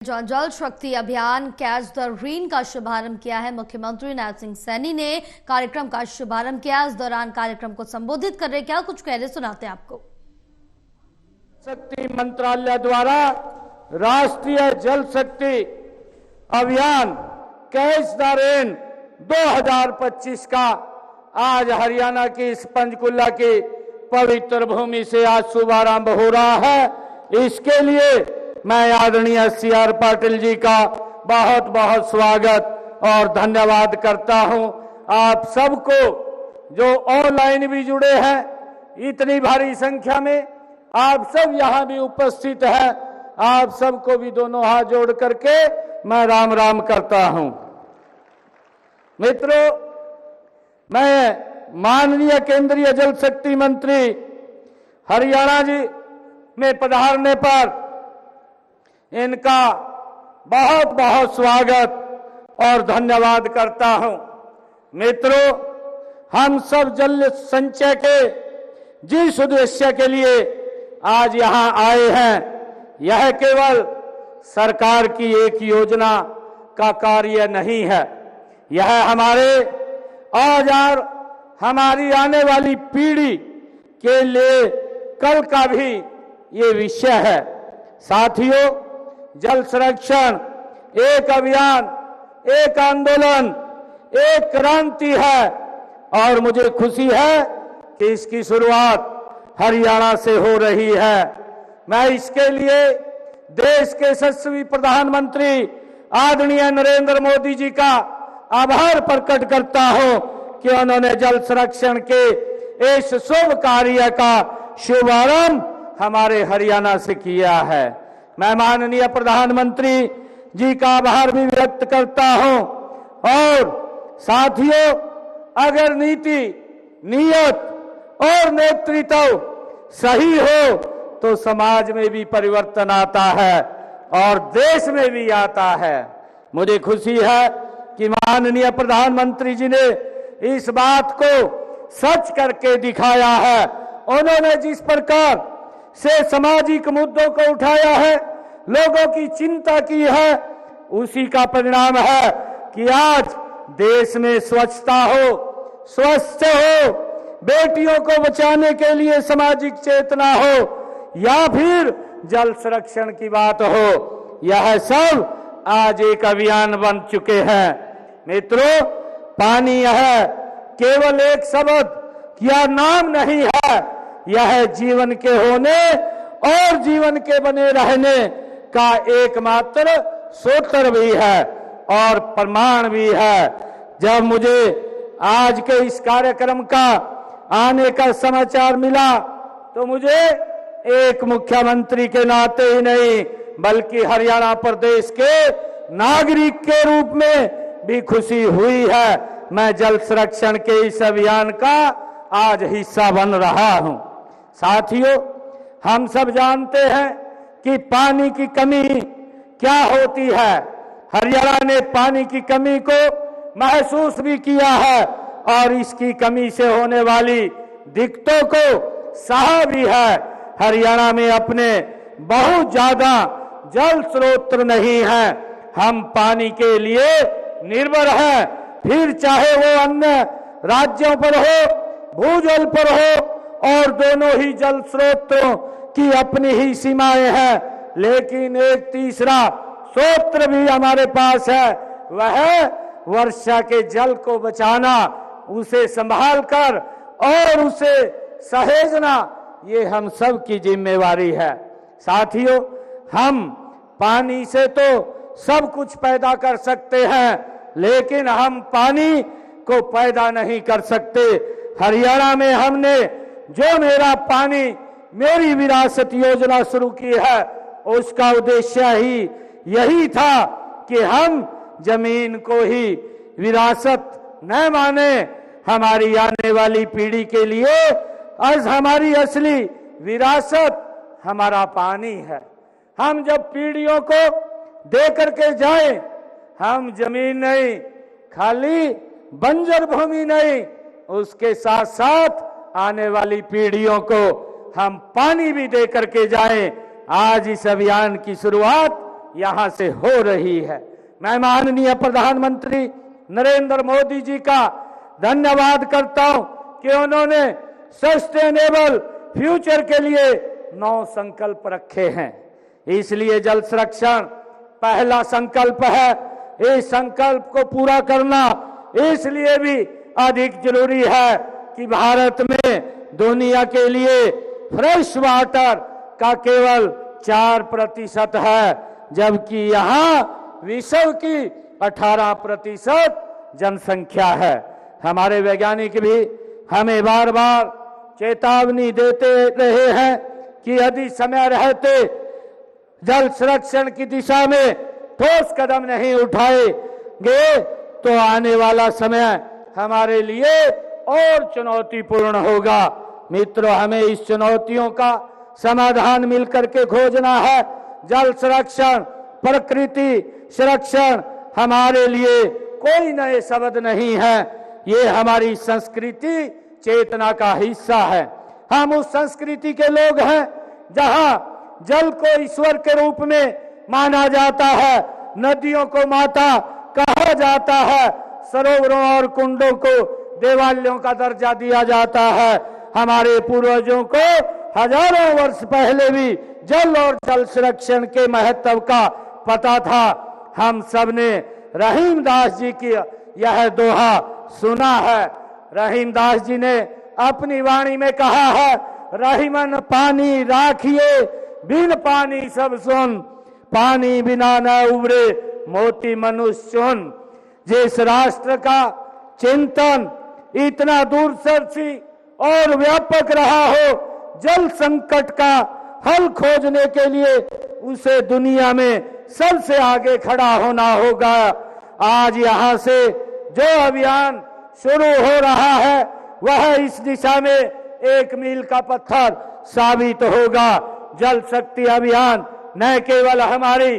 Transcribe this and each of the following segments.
जल शक्ति अभियान कैच द रेन का शुभारंभ किया है। मुख्यमंत्री नायब सिंह सैनी ने कार्यक्रम का शुभारंभ किया। इस दौरान कार्यक्रम को संबोधित कर रहे क्या कुछ कह रहे सुनाते हैं आपको। शक्ति मंत्रालय द्वारा राष्ट्रीय जल शक्ति अभियान कैच द रेन 2025 का आज हरियाणा की इस पंचकुला की पवित्र भूमि से आज शुभारंभ हो रहा है। इसके लिए मैं आदरणीय CR पाटिल जी का बहुत बहुत स्वागत और धन्यवाद करता हूं। आप सबको जो ऑनलाइन भी जुड़े हैं, इतनी भारी संख्या में आप सब यहां भी उपस्थित हैं, आप सबको भी दोनों हाथ जोड़ करके मैं राम राम करता हूं। मित्रों, मैं माननीय केंद्रीय जल शक्ति मंत्री हरियाणा जी में पधारने पर इनका बहुत बहुत स्वागत और धन्यवाद करता हूं। मित्रों, हम सब जल संचय के जिस उद्देश्य के लिए आज यहां आए हैं, यह केवल सरकार की एक योजना का कार्य नहीं है, यह हमारे आज और हमारी आने वाली पीढ़ी के लिए कल का भी ये विषय है। साथियों, जल संरक्षण एक अभियान, एक आंदोलन, एक क्रांति है और मुझे खुशी है कि इसकी शुरुआत हरियाणा से हो रही है। मैं इसके लिए देश के यशस्वी प्रधानमंत्री आदरणीय नरेंद्र मोदी जी का आभार प्रकट करता हूं कि उन्होंने जल संरक्षण के इस शुभ कार्य का शुभारंभ हमारे हरियाणा से किया है। मैं माननीय प्रधानमंत्री जी का आभार भी व्यक्त करता हूं। और साथियों, अगर नीति, नियत और नेतृत्व सही हो तो समाज में भी परिवर्तन आता है और देश में भी आता है। मुझे खुशी है कि माननीय प्रधानमंत्री जी ने इस बात को सच करके दिखाया है। उन्होंने जिस प्रकार से सामाजिक मुद्दों को उठाया है, लोगों की चिंता की है, उसी का परिणाम है कि आज देश में स्वच्छता हो, स्वस्थ हो, बेटियों को बचाने के लिए सामाजिक चेतना हो या फिर जल संरक्षण की बात हो, यह सब आज एक अभियान बन चुके हैं। मित्रों, पानी यह केवल एक शब्द या नाम नहीं है, यह जीवन के होने और जीवन के बने रहने का एकमात्र सूत्र भी है और प्रमाण भी है। जब मुझे आज के इस कार्यक्रम का आने का समाचार मिला तो मुझे एक मुख्यमंत्री के नाते ही नहीं बल्कि हरियाणा प्रदेश के नागरिक के रूप में भी खुशी हुई है। मैं जल संरक्षण के इस अभियान का आज हिस्सा बन रहा हूं। साथियों, हम सब जानते हैं कि पानी की कमी क्या होती है। हरियाणा ने पानी की कमी को महसूस भी किया है और इसकी कमी से होने वाली दिक्कतों को सहा भी है। हरियाणा में अपने बहुत ज्यादा जल स्रोत नहीं है, हम पानी के लिए निर्भर हैं, फिर चाहे वो अन्य राज्यों पर हो, भूजल पर हो, और दोनों ही जल स्रोतों की अपनी ही सीमाएं हैं, लेकिन एक तीसरा स्रोत भी हमारे पास है, वह वर्षा के जल को बचाना, उसे संभाल कर और उसे सहेजना, ये हम सब की जिम्मेवारी है। साथियों, हम पानी से तो सब कुछ पैदा कर सकते हैं, लेकिन हम पानी को पैदा नहीं कर सकते। हरियाणा में हमने जो मेरा पानी मेरी विरासत योजना शुरू की है, उसका उद्देश्य ही यही था कि हम जमीन को ही विरासत न माने, हमारी आने वाली पीढ़ी के लिए आज हमारी असली विरासत हमारा पानी है। हम जब पीढ़ियों को दे करके जाएं, हम जमीन नहीं, खाली बंजर भूमि नहीं, उसके साथ साथ आने वाली पीढ़ियों को हम पानी भी दे करके जाएं। आज इस अभियान की शुरुआत यहां से हो रही है। मैं माननीय प्रधानमंत्री नरेंद्र मोदी जी का धन्यवाद करता हूं कि उन्होंने सस्टेनेबल फ्यूचर के लिए 9 संकल्प रखे हैं। इसलिए जल संरक्षण पहला संकल्प है। इस संकल्प को पूरा करना इसलिए भी अधिक जरूरी है कि भारत में दुनिया के लिए फ्रेश वाटर का केवल 4% है, जबकि यहाँ विश्व की 18% जनसंख्या है। हमारे वैज्ञानिक भी हमें बार बार चेतावनी देते रहे हैं कि यदि समय रहते जल संरक्षण की दिशा में ठोस कदम नहीं उठाएंगे तो आने वाला समय हमारे लिए और चुनौतीपूर्ण होगा। मित्रों, हमें इस चुनौतियों का समाधान मिलकर के खोजना है। जल संरक्षण, प्रकृति संरक्षण हमारे लिए कोई नए शब्द नहीं है, ये हमारी संस्कृति चेतना का हिस्सा है। हम उस संस्कृति के लोग हैं जहां जल को ईश्वर के रूप में माना जाता है, नदियों को माता कहा जाता है, सरोवरों और कुंडों को देवालयों का दर्जा दिया जाता है। हमारे पूर्वजों को हजारों वर्ष पहले भी जल और जल संरक्षण के महत्व का पता था। हम सब ने रहीमदास जी की यह दोहा सुना है। रहीमदास जी ने अपनी वाणी में कहा है, रहीमन पानी राखिए बिन पानी सब सुन, पानी बिना न उबरे मोती मनुष्य चुन। जिस राष्ट्र का चिंतन इतना दूरदर्शी और व्यापक रहा हो जल संकट का हल खोजने के लिए, उसे दुनिया में सबसे आगे खड़ा होना होगा। आज यहां से जो अभियान शुरू हो रहा है वह इस दिशा में एक मील का पत्थर साबित होगा। जल शक्ति अभियान न केवल हमारी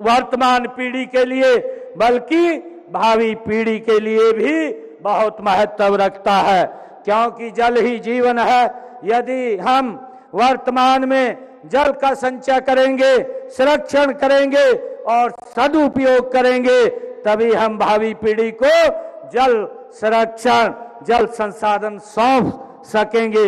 वर्तमान पीढ़ी के लिए बल्कि भावी पीढ़ी के लिए भी बहुत महत्व रखता है, क्योंकि जल ही जीवन है। यदि हम वर्तमान में जल का संचय करेंगे, संरक्षण करेंगे और सदुपयोग करेंगे, तभी हम भावी पीढ़ी को जल संरक्षण, जल संसाधन सौंप सकेंगे।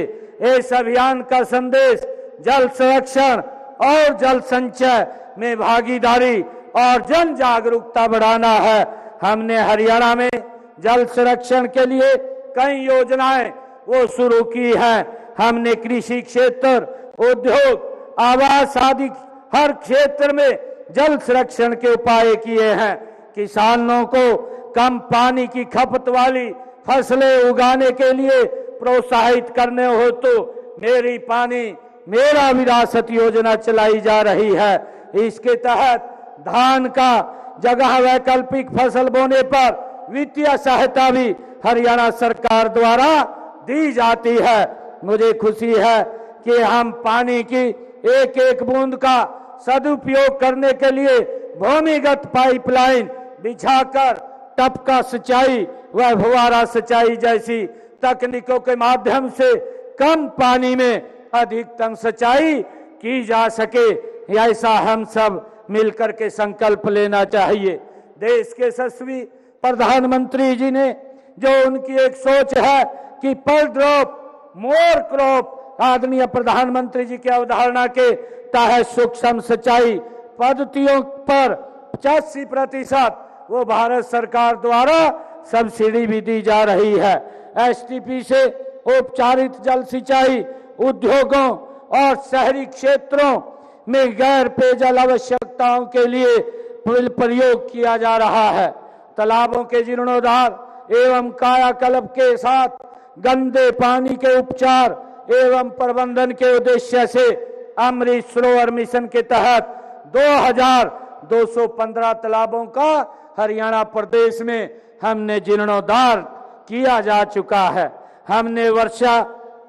इस अभियान का संदेश जल संरक्षण और जल संचय में भागीदारी और जन जागरूकता बढ़ाना है। हमने हरियाणा में जल संरक्षण के लिए कई योजनाएं वो शुरू की हैं। हमने कृषि क्षेत्र, उद्योग, आवास आदि हर क्षेत्र में जल संरक्षण के उपाय किए हैं। किसानों को कम पानी की खपत वाली फसलें उगाने के लिए प्रोत्साहित करने हो तो मेरी पानी मेरा विरासत योजना चलाई जा रही है। इसके तहत धान का जगह वैकल्पिक फसल बोने पर वित्तीय सहायता भी हरियाणा सरकार द्वारा दी जाती है। मुझे खुशी है कि हम पानी की एक एक बूंद का सदुपयोग करने के लिए भूमिगत पाइपलाइन बिछाकर टपका सिंचाई व फुहारा सिंचाई जैसी तकनीकों के माध्यम से कम पानी में अधिकतम सिंचाई की जा सके, ऐसा हम सब मिलकर के संकल्प लेना चाहिए। देश के यशस्वी प्रधानमंत्री जी ने जो उनकी एक सोच है कि पर ड्रॉप मोर क्रॉप, आदरणीय प्रधानमंत्री जी की अवधारणा के तहत सूक्ष्म सिंचाई पद्धतियों पर 85% वो भारत सरकार द्वारा सब्सिडी भी दी जा रही है। एसटीपी से औपचारिक जल सिंचाई उद्योगों और शहरी क्षेत्रों में गैर पेयजल आवश्यकताओं के लिए प्रयोग किया जा रहा है। तालाबों के जीर्णोद्धार एवं कायाकल्प के साथ गंदे पानी के उपचार एवं प्रबंधन के उद्देश्य से अमृत सरोवर मिशन के तहत 2215 तालाबों का हरियाणा प्रदेश में हमने जीर्णोद्धार किया जा चुका है। हमने वर्षा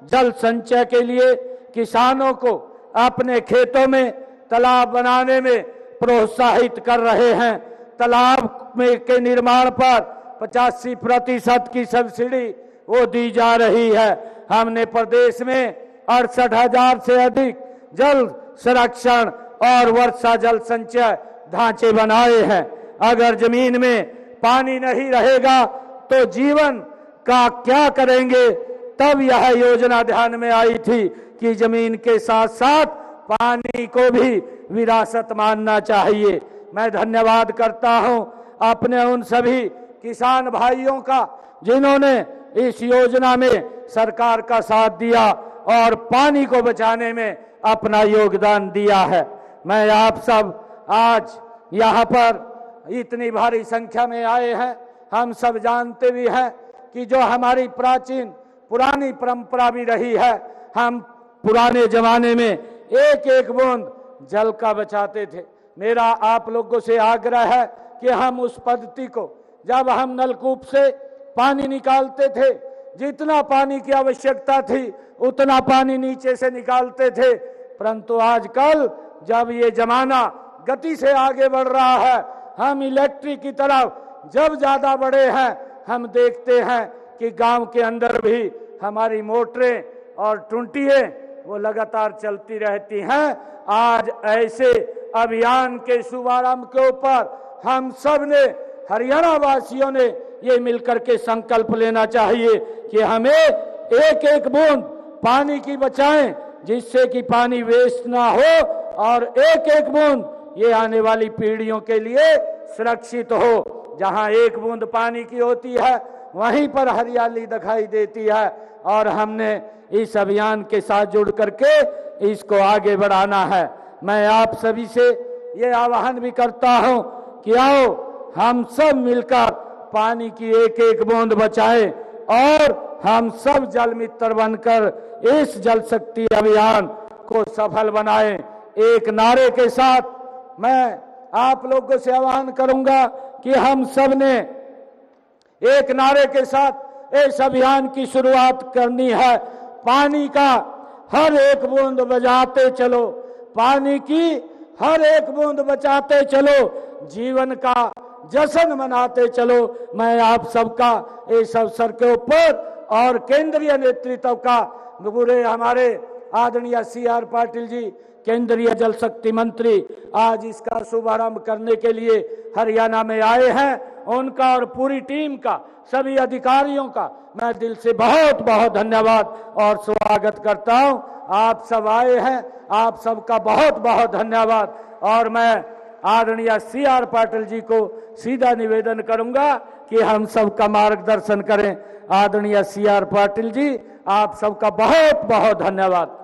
जल संचय के लिए किसानों को अपने खेतों में तालाब बनाने में प्रोत्साहित कर रहे हैं। तालाब में के निर्माण पर 85% की सब्सिडी वो दी जा रही है। हमने प्रदेश में 68,000 से अधिक जल संरक्षण और वर्षा जल संचय ढांचे बनाए हैं। अगर जमीन में पानी नहीं रहेगा तो जीवन का क्या करेंगे? तब यह योजना ध्यान में आई थी कि जमीन के साथ साथ पानी को भी विरासत मानना चाहिए। मैं धन्यवाद करता हूं अपने उन सभी किसान भाइयों का जिन्होंने इस योजना में सरकार का साथ दिया और पानी को बचाने में अपना योगदान दिया है। मैं आप सब आज यहाँ पर इतनी भारी संख्या में आए हैं। हम सब जानते भी हैं कि जो हमारी प्राचीन पुरानी परंपरा भी रही है, हम पुराने जमाने में एक एक बूंद जल का बचाते थे। मेरा आप लोगों से आग्रह है कि हम उस पद्धति को, जब हम नलकूप से पानी निकालते थे, जितना पानी की आवश्यकता थी उतना पानी नीचे से निकालते थे, परंतु आजकल जब ये जमाना गति से आगे बढ़ रहा है, हम इलेक्ट्रिक की तरफ जब ज्यादा बढ़े हैं, हम देखते हैं कि गांव के अंदर भी हमारी मोटरें और टुंटियां वो लगातार चलती रहती हैं। आज ऐसे अभियान के शुभारंभ के ऊपर हम सब ने, हरियाणा वासियों ने ये मिलकर के संकल्प लेना चाहिए कि हमें एक एक बूंद पानी की बचाएं, जिससे कि पानी वेस्ट ना हो और एक एक बूंद ये आने वाली पीढ़ियों के लिए सुरक्षित हो। जहां एक बूंद पानी की होती है वहीं पर हरियाली दिखाई देती है और हमने इस अभियान के साथ जुड़ करके इसको आगे बढ़ाना है। मैं आप सभी से ये आह्वान भी करता हूं कि आओ हम सब मिलकर पानी की एक एक बूंद बचाएं और हम सब जल मित्र बनकर इस जल शक्ति अभियान को सफल बनाएं। एक नारे के साथ मैं आप लोगों से आह्वान करूंगा कि हम सब ने एक नारे के साथ इस अभियान की शुरुआत करनी है। पानी का हर एक बूंद बचाते चलो, पानी की हर एक बूंद बचाते चलो, जीवन का जश्न मनाते चलो। मैं आप सबका इस अवसर के ऊपर और केंद्रीय नेतृत्व का पूरे हमारे आदरणीय CR पाटिल जी, केंद्रीय जल शक्ति मंत्री, आज इसका शुभारंभ करने के लिए हरियाणा में आए हैं, उनका और पूरी टीम का, सभी अधिकारियों का मैं दिल से बहुत बहुत धन्यवाद और स्वागत करता हूं। आप सब आए हैं, आप सबका बहुत बहुत धन्यवाद। और मैं आदरणीय CR पाटिल जी को सीधा निवेदन करूंगा कि हम सबका मार्गदर्शन करें। आदरणीय CR पाटिल जी, आप सबका बहुत बहुत धन्यवाद।